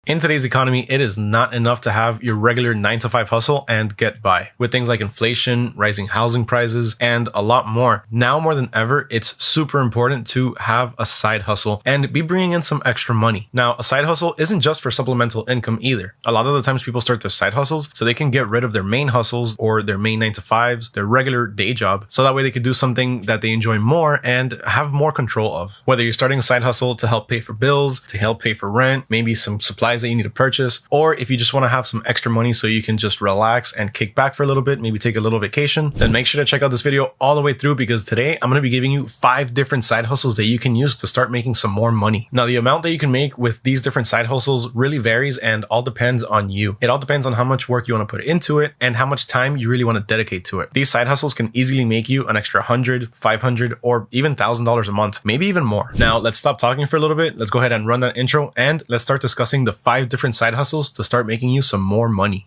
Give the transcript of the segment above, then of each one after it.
In today's economy, it is not enough to have your regular 9 to 5 hustle and get by. With things like inflation, rising housing prices, and a lot more, now more than ever, it's super important to have a side hustle and be bringing in some extra money. Now, a side hustle isn't just for supplemental income either. A lot of the times people start their side hustles so they can get rid of their main hustles or their main 9 to 5s, their regular day job, so that way they can do something that they enjoy more and have more control of. Whether you're starting a side hustle to help pay for bills, to help pay for rent, maybe some supplies that you need to purchase, or if you just want to have some extra money so you can just relax and kick back for a little bit, maybe take a little vacation, then make sure to check out this video all the way through, because today I'm going to be giving you 5 different side hustles that you can use to start making some more money. Now, the amount that you can make with these different side hustles really varies and all depends on you. It all depends on how much work you want to put into it and how much time you really want to dedicate to it. These side hustles can easily make you an extra $100, $500, or even $1,000 a month, maybe even more. Now, let's stop talking for a little bit. Let's go ahead and run that intro and let's start discussing the 5 different side hustles to start making you some more money.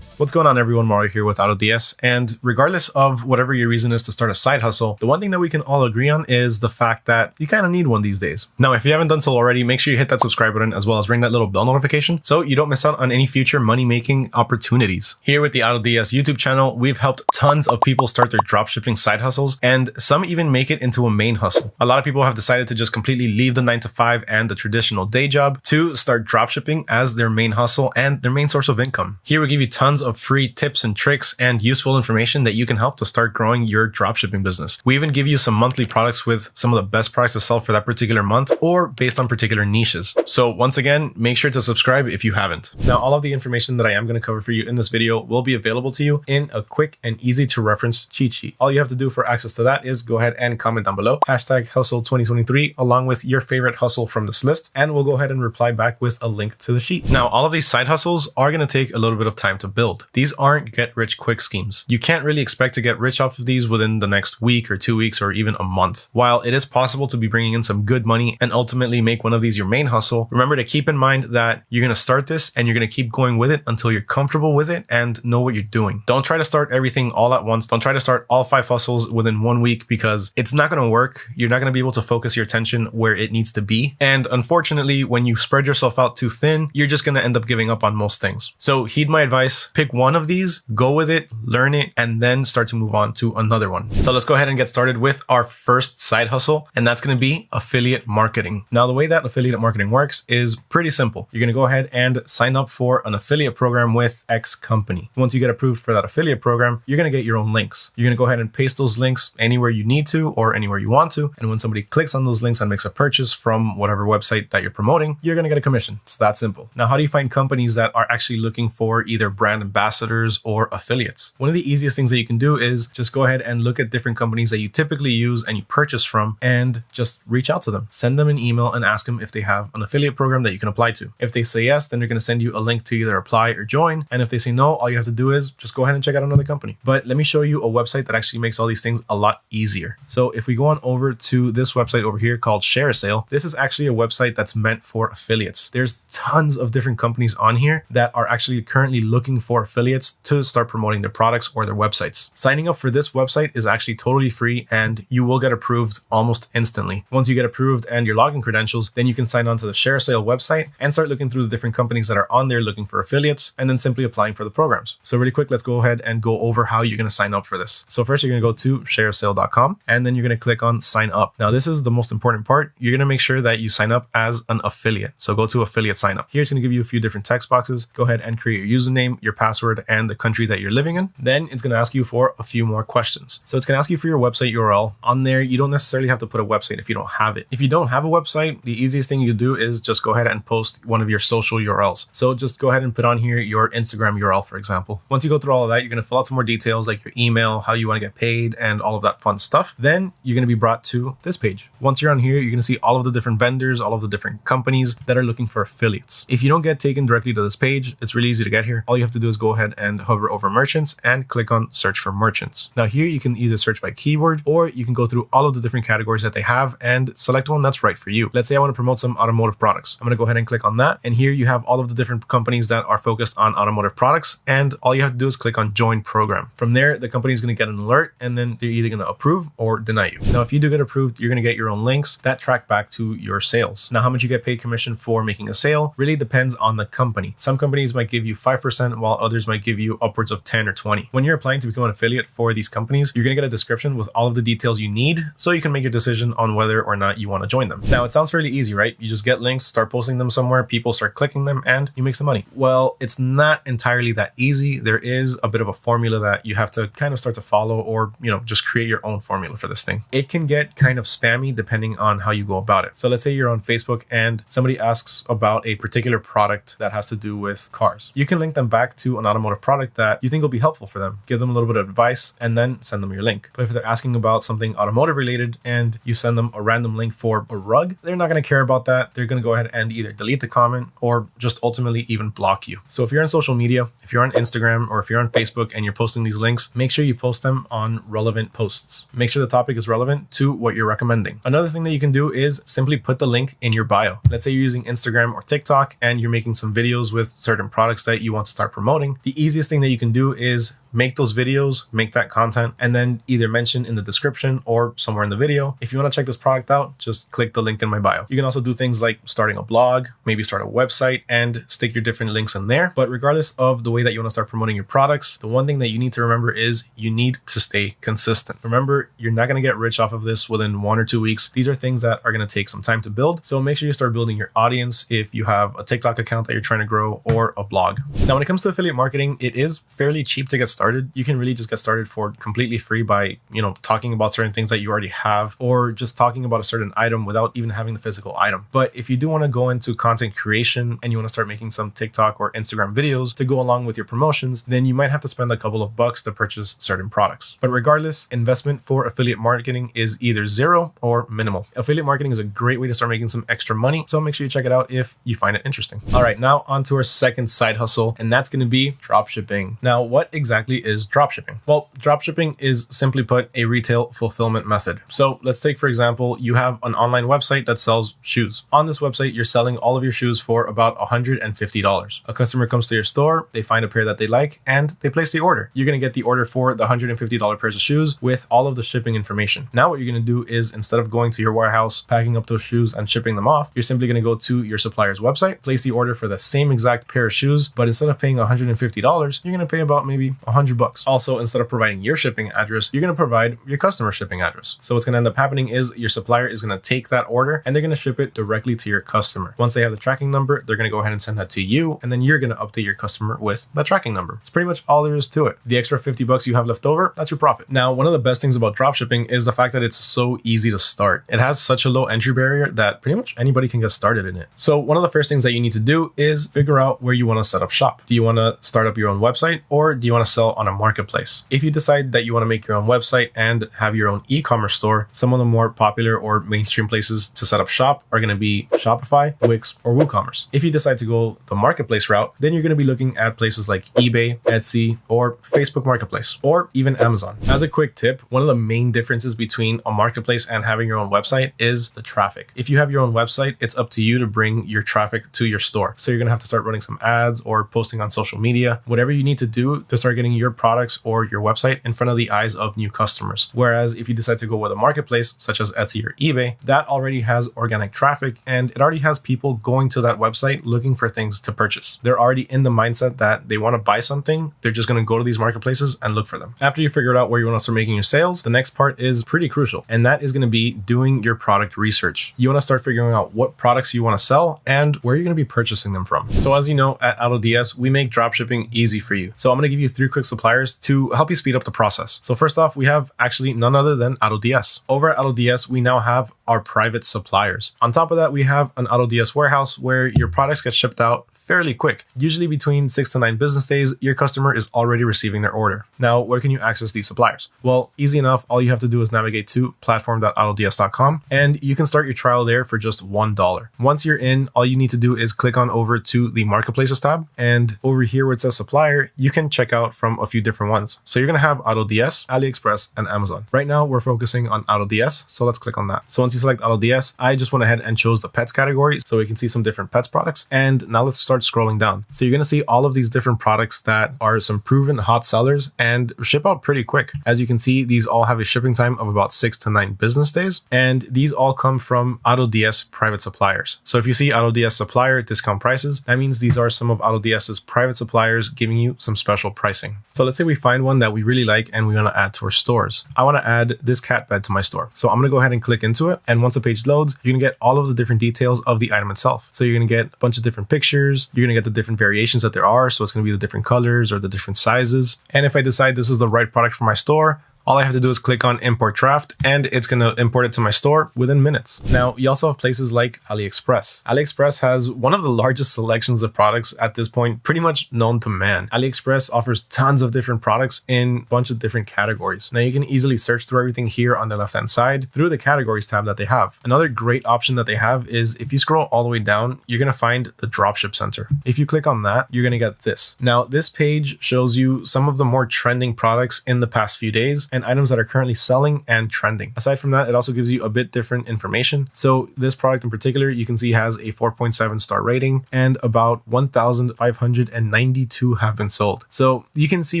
What's going on, everyone? Mario here with AutoDS, and regardless of whatever your reason is to start a side hustle, the one thing that we can all agree on is the fact that you kind of need one these days. Now, if you haven't done so already, make sure you hit that subscribe button as well as ring that little bell notification so you don't miss out on any future money-making opportunities. Here with the AutoDS YouTube channel, we've helped tons of people start their dropshipping side hustles, and some even make it into a main hustle. A lot of people have decided to just completely leave the 9 to 5 and the traditional day job to start dropshipping as their main hustle and their main source of income. Here we give you tons of free tips and tricks and useful information that you can help to start growing your dropshipping business. We even give you some monthly products with some of the best products to sell for that particular month or based on particular niches. So once again, make sure to subscribe if you haven't. Now, all of the information that I am going to cover for you in this video will be available to you in a quick and easy to reference cheat sheet. All you have to do for access to that is go ahead and comment down below, #hustle2023, along with your favorite hustle from this list, and we'll go ahead and reply back with a link to the sheet. Now, all of these side hustles are going to take a little bit of time to build. These aren't get rich quick schemes. You can't really expect to get rich off of these within the next week or 2 weeks or even a month. While it is possible to be bringing in some good money and ultimately make one of these your main hustle, remember to keep in mind that you're going to start this and you're going to keep going with it until you're comfortable with it and know what you're doing. Don't try to start everything all at once. Don't try to start all 5 hustles within 1 week, because it's not going to work. You're not going to be able to focus your attention where it needs to be. And unfortunately, when you spread yourself out too thin, you're just going to end up giving up on most things. So heed my advice, pick one of these, go with it, learn it, and then start to move on to another one. So let's go ahead and get started with our first side hustle, and that's going to be affiliate marketing. Now, the way that affiliate marketing works is pretty simple. You're going to go ahead and sign up for an affiliate program with X company. Once you get approved for that affiliate program, you're going to get your own links. You're going to go ahead and paste those links anywhere you need to or anywhere you want to. And when somebody clicks on those links and makes a purchase from whatever website that you're promoting, you're going to get a commission. It's that simple. Now, how do you find companies that are actually looking for either brand ambassadors or affiliates? One of the easiest things that you can do is just go ahead and look at different companies that you typically use and you purchase from and just reach out to them. Send them an email and ask them if they have an affiliate program that you can apply to. If they say yes, then they're going to send you a link to either apply or join. And if they say no, all you have to do is just go ahead and check out another company. But let me show you a website that actually makes all these things a lot easier. So if we go on over to this website over here called ShareASale, this is actually a website that's meant for affiliates. There's tons of different companies on here that are actually currently looking for affiliates to start promoting their products or their websites. Signing up for this website is actually totally free and you will get approved almost instantly. Once you get approved and your login credentials, then you can sign on to the ShareASale website and start looking through the different companies that are on there looking for affiliates and then simply applying for the programs. So really quick, let's go ahead and go over how you're going to sign up for this. So first, you're going to go to shareasale.com and then you're going to click on sign up. Now, this is the most important part. You're going to make sure that you sign up as an affiliate. So go to affiliate sign up. Here it's going to give you a few different text boxes. Go ahead and create your username, your password, and the country that you're living in. Then it's going to ask you for a few more questions. So it's going to ask you for your website URL. On there, you don't necessarily have to put a website if you don't have it. If you don't have a website, the easiest thing you do is just go ahead and post one of your social URLs. So just go ahead and put on here your Instagram URL, for example. Once you go through all of that, you're going to fill out some more details like your email, how you want to get paid, and all of that fun stuff. Then you're going to be brought to this page. Once you're on here, you're going to see all of the different vendors, all of the different companies that are looking for affiliates. If you don't get taken directly to this page, it's really easy to get here. All you have to do is go ahead and hover over merchants and click on search for merchants. Now here you can either search by keyword, or you can go through all of the different categories that they have and select one that's right for you. Let's say I want to promote some automotive products. I'm going to go ahead and click on that. And here you have all of the different companies that are focused on automotive products. And all you have to do is click on join program. From there, the company is going to get an alert, and then they're either going to approve or deny you. Now, if you do get approved, you're going to get your own links that track back to your sales. Now, how much you get paid commission for making a sale really depends on the company. Some companies might give you 5%, while others might give you upwards of 10 or 20. When you're applying to become an affiliate for these companies, you're going to get a description with all of the details you need so you can make your decision on whether or not you want to join them. Now, it sounds fairly easy, right? You just get links, start posting them somewhere, people start clicking them, and you make some money. Well, it's not entirely that easy. There is a bit of a formula that you have to kind of start to follow, or, just create your own formula for this thing. It can get kind of spammy depending on how you go about it. So let's say you're on Facebook and somebody asks about a particular product that has to do with cars. You can link them back to an automotive product that you think will be helpful for them, give them a little bit of advice, and then send them your link. But if they're asking about something automotive related and you send them a random link for a rug, they're not going to care about that. They're going to go ahead and either delete the comment or just ultimately even block you. So if you're on social media, if you're on Instagram, or if you're on Facebook and you're posting these links, make sure you post them on relevant posts. Make sure the topic is relevant to what you're recommending. Another thing that you can do is simply put the link in your bio. Let's say you're using Instagram or TikTok and you're making some videos with certain products that you want to start promoting. The easiest thing that you can do is make those videos, make that content, and then either mention in the description or somewhere in the video, if you want to check this product out, just click the link in my bio. You can also do things like starting a blog, maybe start a website, and stick your different links in there. But regardless of the way that you want to start promoting your products, the one thing that you need to remember is you need to stay consistent. Remember, you're not going to get rich off of this within 1 or 2 weeks. These are things that are going to take some time to build. So make sure you start building your audience if you have a TikTok account that you're trying to grow, or a blog. Now, when it comes to affiliate marketing, it is fairly cheap to get started. You can really just get started for completely free by, talking about certain things that you already have, or just talking about a certain item without even having the physical item. But if you do want to go into content creation and you want to start making some TikTok or Instagram videos to go along with your promotions, then you might have to spend a couple of bucks to purchase certain products. But regardless, investment for affiliate marketing is either zero or minimal. Affiliate marketing is a great way to start making some extra money, so make sure you check it out if you find it interesting. All right, now on to our second side hustle, and that's going to be dropshipping. Now, what exactly is dropshipping? Well, dropshipping is, simply put, a retail fulfillment method. So let's take, for example, you have an online website that sells shoes. On this website, you're selling all of your shoes for about $150. A customer comes to your store, they find a pair that they like, and they place the order. You're going to get the order for the $150 pairs of shoes with all of the shipping information. Now what you're going to do is, instead of going to your warehouse, packing up those shoes and shipping them off, you're simply going to go to your supplier's website, place the order for the same exact pair of shoes, but instead of paying $150, you're going to pay about maybe $100. Also, instead of providing your shipping address, you're going to provide your customer shipping address. So what's going to end up happening is your supplier is going to take that order and they're going to ship it directly to your customer. Once they have the tracking number, they're going to go ahead and send that to you, and then you're going to update your customer with that tracking number. It's pretty much all there is to it. The extra $50 you have left over, that's your profit. Now, one of the best things about dropshipping is the fact that it's so easy to start. It has such a low entry barrier that pretty much anybody can get started in it. So one of the first things that you need to do is figure out where you want to set up shop. Do you want to start up your own website, or do you want to sell on a marketplace? If you decide that you want to make your own website and have your own e-commerce store, some of the more popular or mainstream places to set up shop are going to be Shopify, Wix, or WooCommerce. If you decide to go the marketplace route, then you're going to be looking at places like eBay, Etsy, or Facebook Marketplace, or even Amazon. As a quick tip, one of the main differences between a marketplace and having your own website is the traffic. If you have your own website, it's up to you to bring your traffic to your store. So you're going to have to start running some ads or posting on social media, whatever you need to do to start getting your products or your website in front of the eyes of new customers. Whereas if you decide to go with a marketplace such as Etsy or eBay, that already has organic traffic and it already has people going to that website looking for things to purchase. They're already in the mindset that they want to buy something. They're just going to go to these marketplaces and look for them. After you figured out where you want to start making your sales, the next part is pretty crucial, and that is going to be doing your product research. You want to start figuring out what products you want to sell and where you're going to be purchasing them from. So as you know, at AutoDS, we make dropshipping easy for you. So I'm going to give you 3 quick suppliers to help you speed up the process. So first off, we have actually none other than AutoDS. Over at AutoDS, we now have our private suppliers. On top of that, we have an AutoDS warehouse where your products get shipped out fairly quick. Usually between 6 to 9 business days, your customer is already receiving their order. Now, where can you access these suppliers? Well, easy enough. All you have to do is navigate to platform.autods.com and you can start your trial there for just $1. Once you're in, all you need to do is click on over to the Marketplaces tab, and over here where it says supplier, you can check out from a few different ones. So you're going to have AutoDS, AliExpress, and Amazon. Right now, we're focusing on AutoDS, so let's click on that. So once you select AutoDS, I just went ahead and chose the pets category so we can see some different pets products. And now let's start scrolling down. So you're going to see all of these different products that are some proven hot sellers and ship out pretty quick. As you can see, these all have a shipping time of about 6 to 9 business days. And these all come from AutoDS private suppliers. So if you see AutoDS supplier discount prices, that means these are some of AutoDS's private suppliers giving you some special pricing. So let's say we find one that we really like and we want to add to our stores. I want to add this cat bed to my store. So I'm going to go ahead and click into it. And once the page loads, you're going to get all of the different details of the item itself. So you're going to get a bunch of different pictures. You're going to get the different variations that there are. So it's going to be the different colors or the different sizes. And if I decide this is the right product for my store, all I have to do is click on import draft and it's going to import it to my store within minutes. Now, you also have places like AliExpress. AliExpress has one of the largest selections of products at this point, pretty much known to man. AliExpress offers tons of different products in a bunch of different categories. Now, you can easily search through everything here on the left-hand side through the categories tab that they have. Another great option that they have is if you scroll all the way down, you're going to find the Dropship Center. If you click on that, you're going to get this. Now, this page shows you some of the more trending products in the past few days and items that are currently selling and trending. Aside from that, it also gives you a bit different information. So this product in particular, you can see has a 4.7 star rating and about 1,592 have been sold. So you can see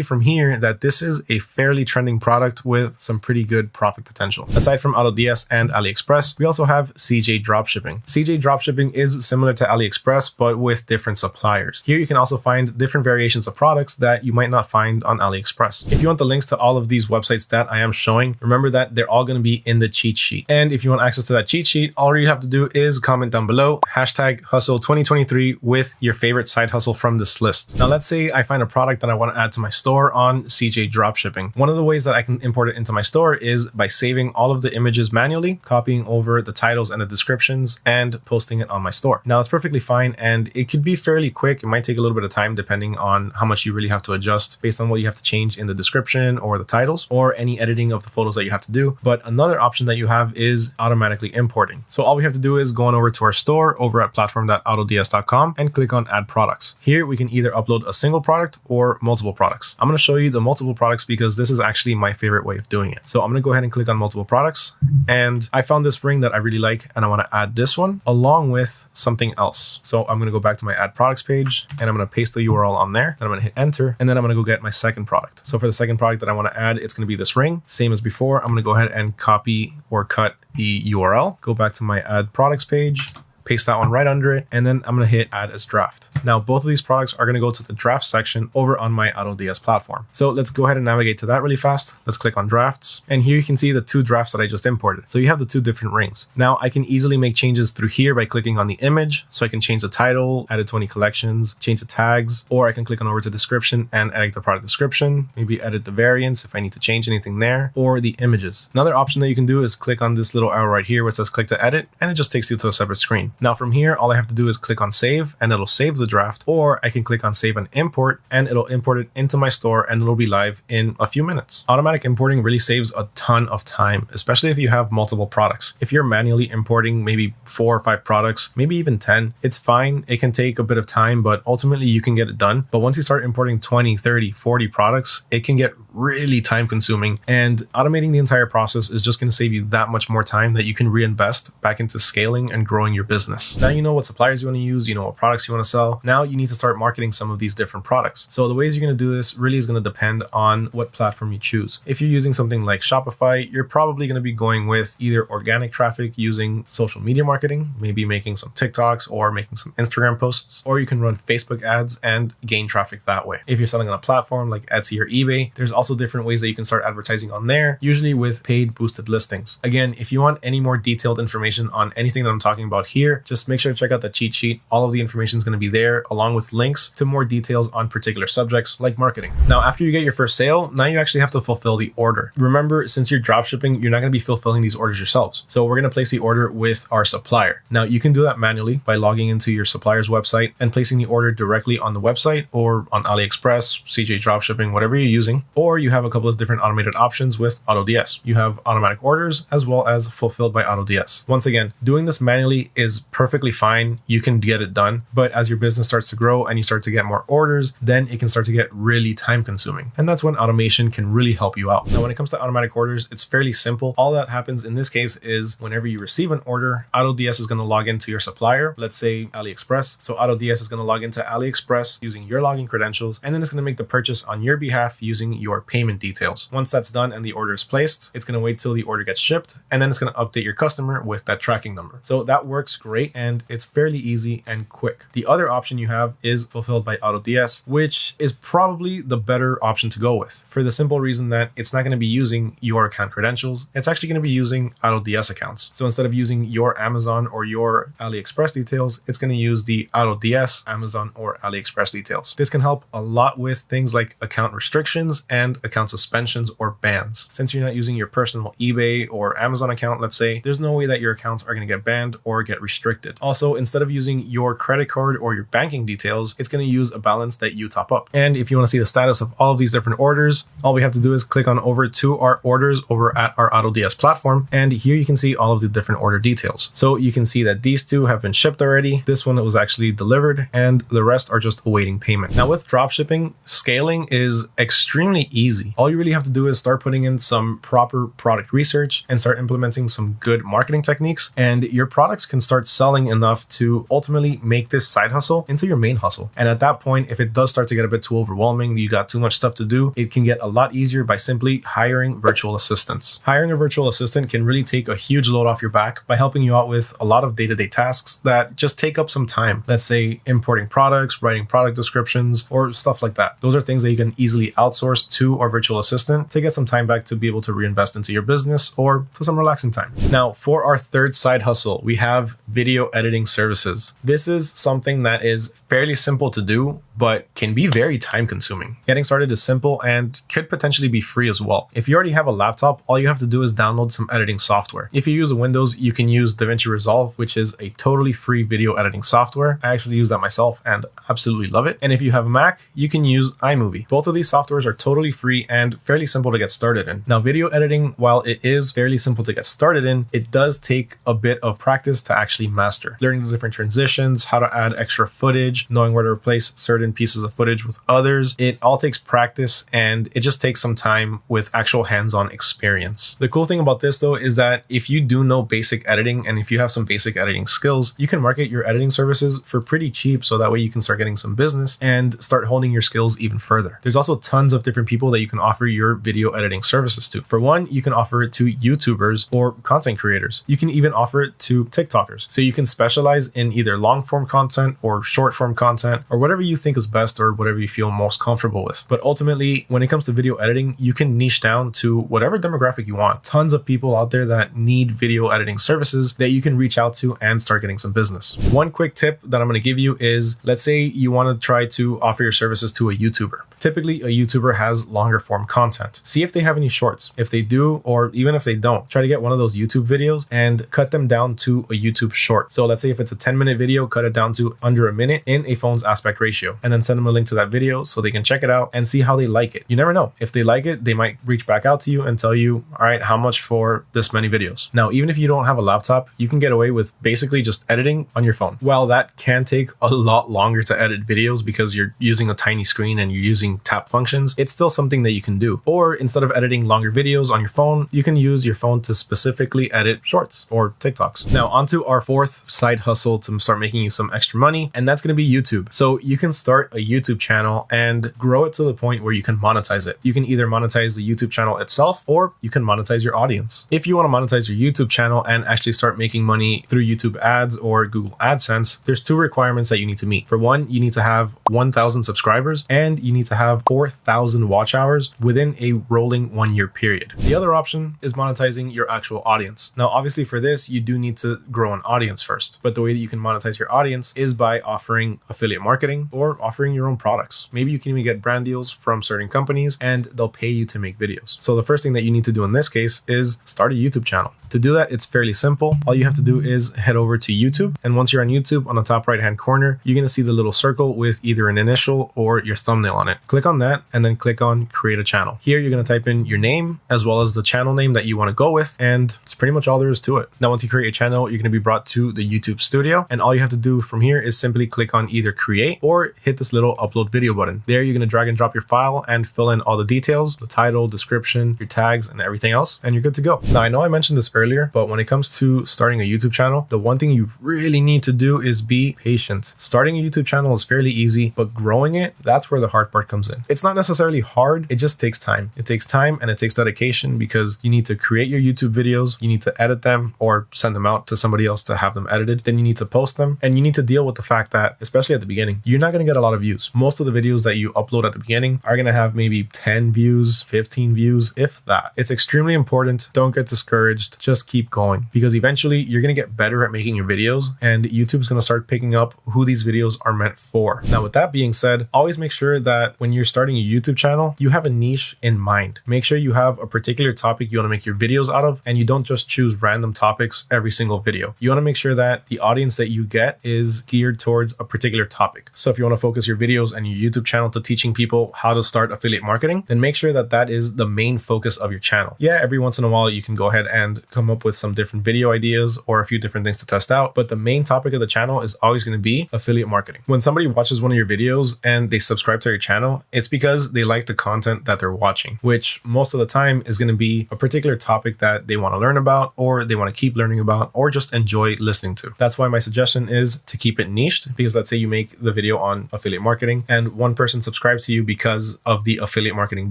from here that this is a fairly trending product with some pretty good profit potential. Aside from AutoDS and AliExpress, we also have CJ Dropshipping. CJ Dropshipping is similar to AliExpress, but with different suppliers. Here you can also find different variations of products that you might not find on AliExpress. If you want the links to all of these websites that I am showing, remember that they're all going to be in the cheat sheet. And if you want access to that cheat sheet, all you have to do is comment down below #hustle2023 with your favorite side hustle from this list. Now, let's say I find a product that I want to add to my store on CJ Dropshipping. One of the ways that I can import it into my store is by saving all of the images manually, copying over the titles and the descriptions, and posting it on my store. Now, it's perfectly fine and it could be fairly quick. It might take a little bit of time depending on how much you really have to adjust based on what you have to change in the description or the titles or any editing of the photos that you have to do. But another option that you have is automatically importing. So all we have to do is go on over to our store over at platform.autods.com and click on add products. Here we can either upload a single product or multiple products. I'm going to show you the multiple products because this is actually my favorite way of doing it. So I'm going to go ahead and click on multiple products, and I found this ring that I really like and I want to add this one along with something else. So I'm going to go back to my add products page and I'm going to paste the URL on there. Then I'm going to hit enter and then I'm going to go get my second product. So for the second product that I want to add, it's going to be this ring. Same as before, I'm going to go ahead and copy or cut the URL, go back to my add products page, paste that one right under it, and then I'm going to hit add as draft. Now, both of these products are going to go to the draft section over on my AutoDS platform. So let's go ahead and navigate to that really fast. Let's click on drafts. And here you can see the 2 drafts that I just imported. So you have the 2 different rings. Now I can easily make changes through here by clicking on the image. So I can change the title, add it to any collections, change the tags, or I can click on over to description and edit the product description, maybe edit the variants if I need to change anything there, or the images. Another option that you can do is click on this little arrow right here where it says click to edit, and it just takes you to a separate screen. Now from here, all I have to do is click on save and it'll save the draft, or I can click on save and import and it'll import it into my store and it'll be live in a few minutes. Automatic importing really saves a ton of time, especially if you have multiple products. If you're manually importing maybe 4 or 5 products, maybe even 10, it's fine. It can take a bit of time, but ultimately you can get it done. But once you start importing 20, 30, 40 products, it can get really time consuming, and automating the entire process is just going to save you that much more time that you can reinvest back into scaling and growing your business. Now you know what suppliers you want to use, you know what products you want to sell. Now you need to start marketing some of these different products. So the ways you're going to do this really is going to depend on what platform you choose. If you're using something like Shopify, you're probably going to be going with either organic traffic using social media marketing, maybe making some TikToks or making some Instagram posts, or you can run Facebook ads and gain traffic that way. If you're selling on a platform like Etsy or eBay, there's also different ways that you can start advertising on there, usually with paid boosted listings. Again, if you want any more detailed information on anything that I'm talking about here, just make sure to check out the cheat sheet. All of the information is going to be there, along with links to more details on particular subjects like marketing. Now, after you get your first sale, now you actually have to fulfill the order. Remember, since you're dropshipping, you're not going to be fulfilling these orders yourselves. So we're going to place the order with our supplier. Now, you can do that manually by logging into your supplier's website and placing the order directly on the website or on AliExpress, CJ Dropshipping, whatever you're using. Or you have a couple of different automated options with AutoDS. You have automatic orders as well as fulfilled by AutoDS. Once again, doing this manually is perfectly fine. You can get it done. But as your business starts to grow and you start to get more orders, then it can start to get really time consuming. And that's when automation can really help you out. Now, when it comes to automatic orders, it's fairly simple. All that happens in this case is whenever you receive an order, AutoDS is going to log into your supplier, let's say AliExpress. So AutoDS is going to log into AliExpress using your login credentials, and then it's going to make the purchase on your behalf using your payment details. Once that's done and the order is placed, it's going to wait till the order gets shipped, and then it's going to update your customer with that tracking number. So that works great, and it's fairly easy and quick. The other option you have is fulfilled by AutoDS, which is probably the better option to go with, for the simple reason that it's not going to be using your account credentials. It's actually going to be using AutoDS accounts. So instead of using your Amazon or your AliExpress details, it's going to use the AutoDS Amazon or AliExpress details. This can help a lot with things like account restrictions and account suspensions or bans. Since you're not using your personal eBay or Amazon account, let's say, there's no way that your accounts are going to get banned or get restricted. Also, instead of using your credit card or your banking details, it's going to use a balance that you top up. And if you want to see the status of all of these different orders, all we have to do is click on over to our orders over at our AutoDS platform. And here you can see all of the different order details. So you can see that these two have been shipped already. This one was actually delivered, and the rest are just awaiting payment. Now, with dropshipping, scaling is extremely easy. All you really have to do is start putting in some proper product research and start implementing some good marketing techniques, and your products can start selling enough to ultimately make this side hustle into your main hustle. And at that point, if it does start to get a bit too overwhelming, you got too much stuff to do, it can get a lot easier by simply hiring virtual assistants. Hiring a virtual assistant can really take a huge load off your back by helping you out with a lot of day-to-day tasks that just take up some time. Let's say importing products, writing product descriptions, or stuff like that. Those are things that you can easily outsource to our virtual assistant to get some time back to be able to reinvest into your business or for some relaxing time. Now, for our third side hustle, we have video editing services. This is something that is fairly simple to do, but can be very time consuming. Getting started is simple and could potentially be free as well. If you already have a laptop, all you have to do is download some editing software. If you use a Windows, you can use DaVinci Resolve, which is a totally free video editing software. I actually use that myself and absolutely love it. And if you have a Mac, you can use iMovie. Both of these softwares are totally free and fairly simple to get started in. Now, video editing, while it is fairly simple to get started in, it does take a bit of practice to actually master. Learning the different transitions, how to add extra footage, knowing where to replace certain pieces of footage with others. It all takes practice, and it just takes some time with actual hands-on experience. The cool thing about this though is that if you do know basic editing and if you have some basic editing skills, you can market your editing services for pretty cheap, so that way you can start getting some business and start honing your skills even further. There's also tons of different people that you can offer your video editing services to. For one, you can offer it to YouTubers or content creators. You can even offer it to TikTokers. So you can specialize in either long form content or short form content or whatever you think is best or whatever you feel most comfortable with. But ultimately, when it comes to video editing, you can niche down to whatever demographic you want. Tons of people out there that need video editing services that you can reach out to and start getting some business. One quick tip that I'm going to give you is, let's say you want to try to offer your services to a YouTuber. Typically, a YouTuber has longer form content. See if they have any shorts. If they do, or even if they don't, try to get one of those YouTube videos and cut them down to a YouTube short. So let's say if it's a 10-minute video, cut it down to under a minute in a phone's aspect ratio, and then send them a link to that video so they can check it out and see how they like it. You never know. If they like it, they might reach back out to you and tell you, all right, how much for this many videos? Now, even if you don't have a laptop, you can get away with basically just editing on your phone. While that can take a lot longer to edit videos because you're using a tiny screen and you're using tap functions, it's still something that you can do. Or instead of editing longer videos on your phone, you can use your phone to specifically edit shorts or TikToks. Now, onto our fourth side hustle to start making you some extra money, and that's going to be YouTube. So you can start start a YouTube channel and grow it to the point where you can monetize it. You can either monetize the YouTube channel itself, or you can monetize your audience. If you want to monetize your YouTube channel and actually start making money through YouTube ads or Google AdSense, there's two requirements that you need to meet. For one, you need to have 1,000 subscribers and you need to have 4,000 watch hours within a rolling 1-year period. The other option is monetizing your actual audience. Now, obviously for this, you do need to grow an audience first, but the way that you can monetize your audience is by offering affiliate marketing or offering your own products. Maybe you can even get brand deals from certain companies and they'll pay you to make videos. So the first thing that you need to do in this case is start a YouTube channel. To do that, it's fairly simple. All you have to do is head over to YouTube. And once you're on YouTube, on the top right-hand corner, you're going to see the little circle with either an initial or your thumbnail on it. Click on that and then click on create a channel. Here, you're going to type in your name as well as the channel name that you want to go with. And it's pretty much all there is to it. Now, once you create a channel, you're going to be brought to the YouTube studio. And all you have to do from here is simply click on either create or hit this little upload video button. There, you're going to drag and drop your file and fill in all the details, the title, description, your tags, and everything else, and you're good to go. Now, I know I mentioned this earlier, but when it comes to starting a YouTube channel, the one thing you really need to do is be patient. Starting a YouTube channel is fairly easy, but growing it, that's where the hard part comes in. It's not necessarily hard, it just takes time. It takes time and it takes dedication because you need to create your YouTube videos, you need to edit them or send them out to somebody else to have them edited. Then you need to post them and you need to deal with the fact that, especially at the beginning, you're not going to get a lot of views. Most of the videos that you upload at the beginning are going to have maybe 10 views, 15 views, if that. It's extremely important. Don't get discouraged. Just keep going because eventually you're going to get better at making your videos and YouTube's going to start picking up who these videos are meant for. Now, with that being said, always make sure that when you're starting a YouTube channel, you have a niche in mind. Make sure you have a particular topic you want to make your videos out of and you don't just choose random topics every single video. You want to make sure that the audience that you get is geared towards a particular topic. So if you want to focus your videos and your YouTube channel to teaching people how to start affiliate marketing, then make sure that that is the main focus of your channel. Yeah, every once in a while you can go ahead and come up with some different video ideas or a few different things to test out, but the main topic of the channel is always going to be affiliate marketing. When somebody watches one of your videos and they subscribe to your channel, it's because they like the content that they're watching, which most of the time is going to be a particular topic that they want to learn about or they want to keep learning about or just enjoy listening to. That's why my suggestion is to keep it niched, because let's say you make the video on affiliate marketing and one person subscribes to you because of the affiliate marketing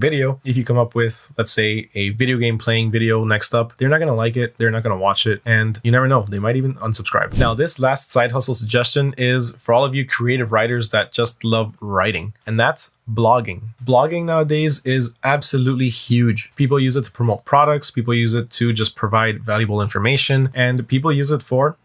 video. If you come up with, let's say, a video game playing video next up, they're not going to like it, they're not going to watch it, and you never know, they might even unsubscribe. Now, this last side hustle suggestion is for all of you creative writers that just love writing, and that's blogging. Blogging nowadays is absolutely huge. People use it to promote products, people use it to just provide valuable information, and people use it for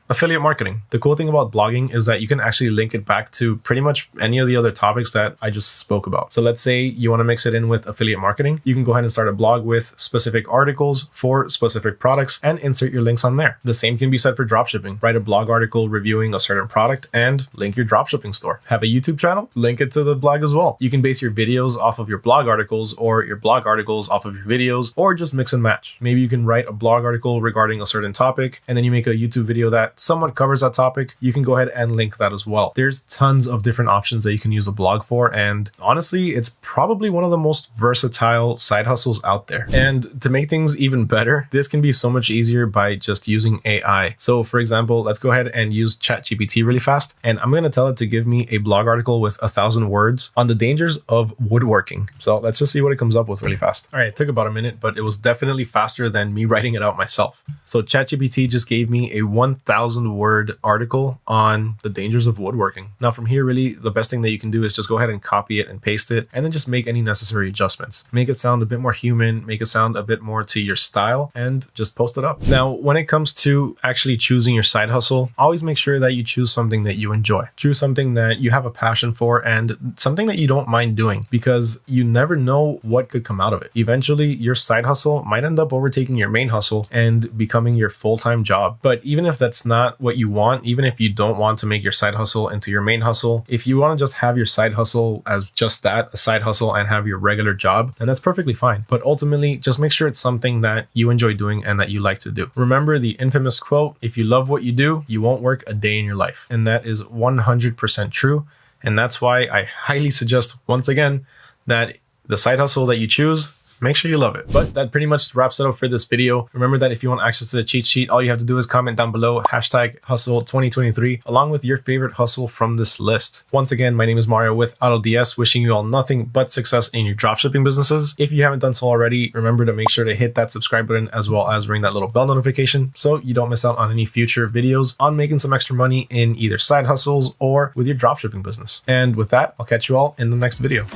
affiliate marketing. The cool thing about blogging is that you can actually link it back to pretty much any of the other topics that I just spoke about. So let's say you want to mix it in with affiliate marketing. You can go ahead and start a blog with specific articles for specific products and insert your links on there. The same can be said for dropshipping. Write a blog article reviewing a certain product and link your dropshipping store. Have a YouTube channel? Link it to the blog as well. You can base your videos off of your blog articles or your blog articles off of your videos, or just mix and match. Maybe you can write a blog article regarding a certain topic and then you make a YouTube video that somewhat covers that topic. You can go ahead and link that as well. There's tons of different options that you can use a blog for, and honestly, it's probably one of the most versatile side hustles out there. And to make things even better, this can be so much easier by just using AI. So for example, let's go ahead and use ChatGPT really fast, and I'm going to tell it to give me a blog article with 1,000 words on the dangers of woodworking. So let's just see what it comes up with really fast. All right, it took about a minute, but it was definitely faster than me writing it out myself. So ChatGPT just gave me a 1,000 word article on the dangers of woodworking. Now from here, really the best thing that you can do is just go ahead and copy it and paste it, and then just make any necessary adjustments. Make it sound a bit more human, make it sound a bit more to your style, and just post it up. Now, when it comes to actually choosing your side hustle, always make sure that you choose something that you enjoy. Choose something that you have a passion for and something that you don't mind doing, because you never know what could come out of it. Eventually, your side hustle might end up overtaking your main hustle and becoming your full-time job. But even if that's not what you want, even if you don't want to make your side hustle into your main hustle, if you want to just have your side hustle as just that, a side hustle, and have your regular job, then that's perfectly fine. But ultimately, just make sure it's something that you enjoy doing and that you like to do. Remember the infamous quote, if you love what you do, you won't work a day in your life. And that is 100% true. And that's why I highly suggest, once again, that the side hustle that you choose make sure you love it. But that pretty much wraps it up for this video. Remember that if you want access to the cheat sheet, all you have to do is comment down below #hustle2023 along with your favorite hustle from this list. Once again, my name is Mario with AutoDS, wishing you all nothing but success in your dropshipping businesses. If you haven't done so already, remember to make sure to hit that subscribe button as well as ring that little bell notification so you don't miss out on any future videos on making some extra money in either side hustles or with your dropshipping business. And with that, I'll catch you all in the next video.